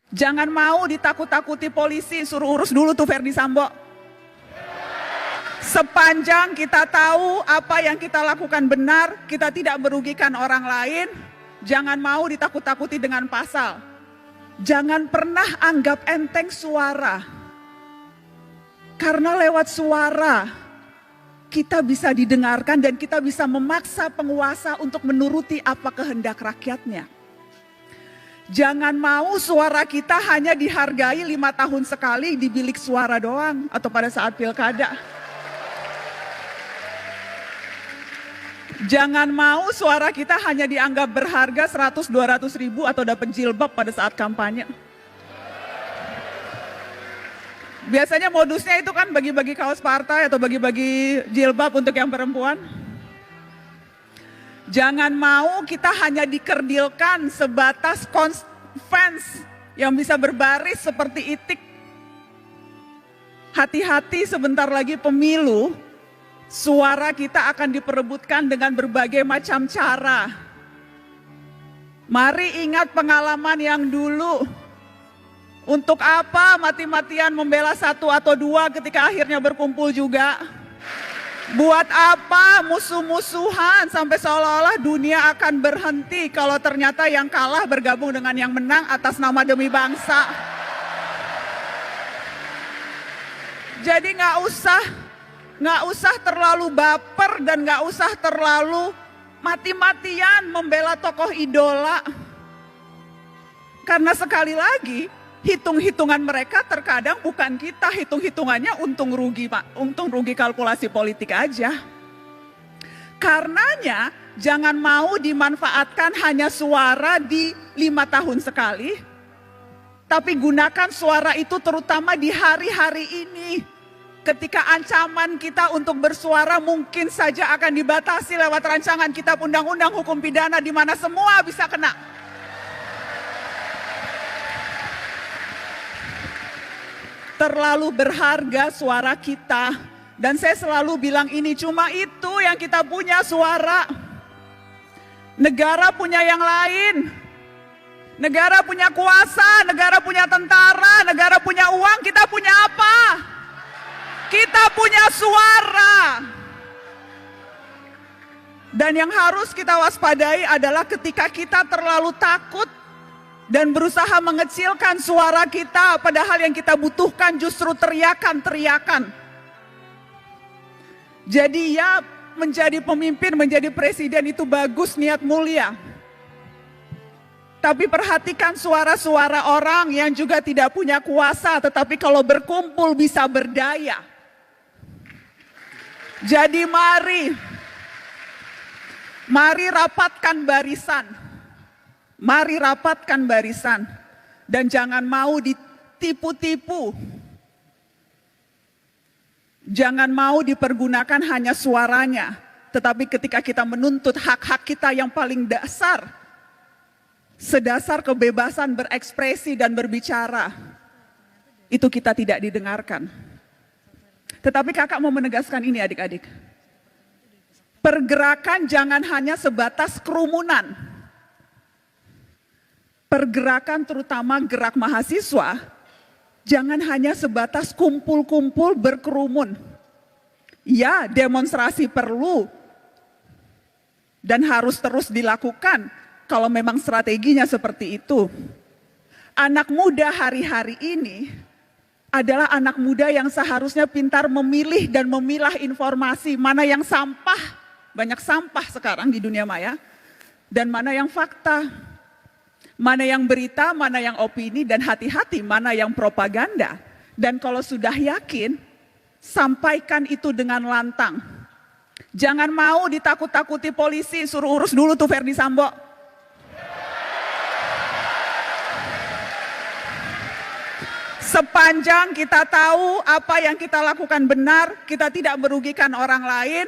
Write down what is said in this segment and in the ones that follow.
Jangan mau ditakut-takuti polisi, suruh urus dulu tuh Verdi Sambo. Sepanjang kita tahu apa yang kita lakukan benar, kita tidak merugikan orang lain, jangan mau ditakut-takuti dengan pasal. Jangan pernah anggap enteng suara. Karena lewat suara, kita bisa didengarkan dan kita bisa memaksa penguasa untuk menuruti apa kehendak rakyatnya. Jangan mau suara kita hanya dihargai 5 tahun sekali di bilik suara doang atau pada saat pilkada. Jangan mau suara kita hanya dianggap berharga 100-200 ribu atau dapat jilbab pada saat kampanye. Biasanya modusnya itu kan bagi-bagi kaos partai atau bagi-bagi jilbab untuk yang perempuan. Jangan mau kita hanya dikerdilkan sebatas fans yang bisa berbaris seperti itik. Hati-hati, sebentar lagi pemilu, suara kita akan diperebutkan dengan berbagai macam cara. Mari ingat pengalaman yang dulu. Untuk apa mati-matian membela 1 atau 2 ketika akhirnya berkumpul juga? Buat apa musuh-musuhan sampai seolah-olah dunia akan berhenti kalau ternyata yang kalah bergabung dengan yang menang atas nama demi bangsa. Jadi nggak usah terlalu baper dan nggak usah terlalu mati-matian membela tokoh idola. Karena sekali lagi, hitung-hitungan mereka terkadang bukan kita, hitung-hitungannya untung rugi Pak, untung rugi kalkulasi politik aja. Karenanya jangan mau dimanfaatkan hanya suara di 5 tahun sekali, tapi gunakan suara itu terutama di hari-hari ini. Ketika ancaman kita untuk bersuara mungkin saja akan dibatasi lewat rancangan kitab undang-undang hukum pidana di mana semua bisa kena. Terlalu berharga suara kita. Dan saya selalu bilang ini, cuma itu yang kita punya, suara. Negara punya yang lain. Negara punya kuasa, negara punya tentara, negara punya uang, kita punya apa? Kita punya suara. Dan yang harus kita waspadai adalah ketika kita terlalu takut dan berusaha mengecilkan suara kita, padahal yang kita butuhkan justru teriakan-teriakan. Jadi ya, menjadi pemimpin, menjadi presiden itu bagus, niat mulia. Tapi perhatikan suara-suara orang yang juga tidak punya kuasa, tetapi kalau berkumpul bisa berdaya. Jadi mari rapatkan barisan. Mari rapatkan barisan dan jangan mau ditipu-tipu. Jangan mau dipergunakan hanya suaranya, tetapi ketika kita menuntut hak-hak kita yang paling dasar, sedasar kebebasan berekspresi dan berbicara, itu kita tidak didengarkan. Tetapi kakak mau menegaskan ini adik-adik. Pergerakan jangan hanya sebatas kerumunan. Pergerakan terutama gerak mahasiswa, jangan hanya sebatas kumpul-kumpul berkerumun. Ya, demonstrasi perlu dan harus terus dilakukan kalau memang strateginya seperti itu. Anak muda hari-hari ini adalah anak muda yang seharusnya pintar memilih dan memilah informasi, mana yang sampah, banyak sampah sekarang di dunia maya, dan mana yang fakta. Mana yang berita, mana yang opini, dan hati-hati mana yang propaganda. Dan kalau sudah yakin, sampaikan itu dengan lantang. Jangan mau ditakut-takuti polisi, suruh urus dulu tuh Verdi Sambo. Sepanjang kita tahu apa yang kita lakukan benar, kita tidak merugikan orang lain,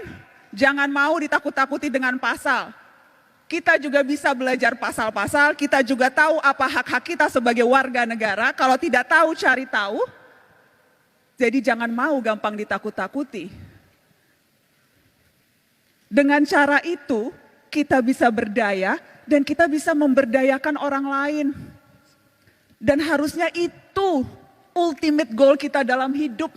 jangan mau ditakut-takuti dengan pasal. Kita juga bisa belajar pasal-pasal, kita juga tahu apa hak-hak kita sebagai warga negara. Kalau tidak tahu, cari tahu. Jadi jangan mau gampang ditakut-takuti. Dengan cara itu, kita bisa berdaya dan kita bisa memberdayakan orang lain. Dan harusnya itu ultimate goal kita dalam hidup.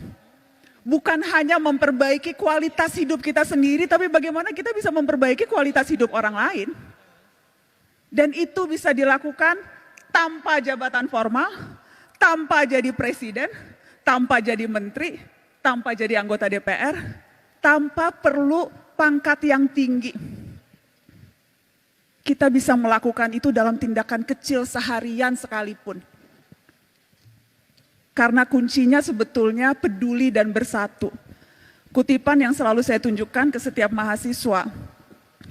Bukan hanya memperbaiki kualitas hidup kita sendiri, tapi bagaimana kita bisa memperbaiki kualitas hidup orang lain. Dan itu bisa dilakukan tanpa jabatan formal, tanpa jadi presiden, tanpa jadi menteri, tanpa jadi anggota DPR, tanpa perlu pangkat yang tinggi. Kita bisa melakukan itu dalam tindakan kecil seharian sekalipun. Karena kuncinya sebetulnya peduli dan bersatu. Kutipan yang selalu saya tunjukkan ke setiap mahasiswa,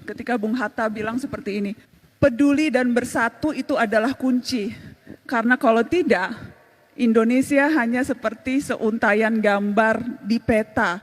ketika Bung Hatta bilang seperti ini, peduli dan bersatu itu adalah kunci. Karena kalau tidak, Indonesia hanya seperti seuntaian gambar di peta.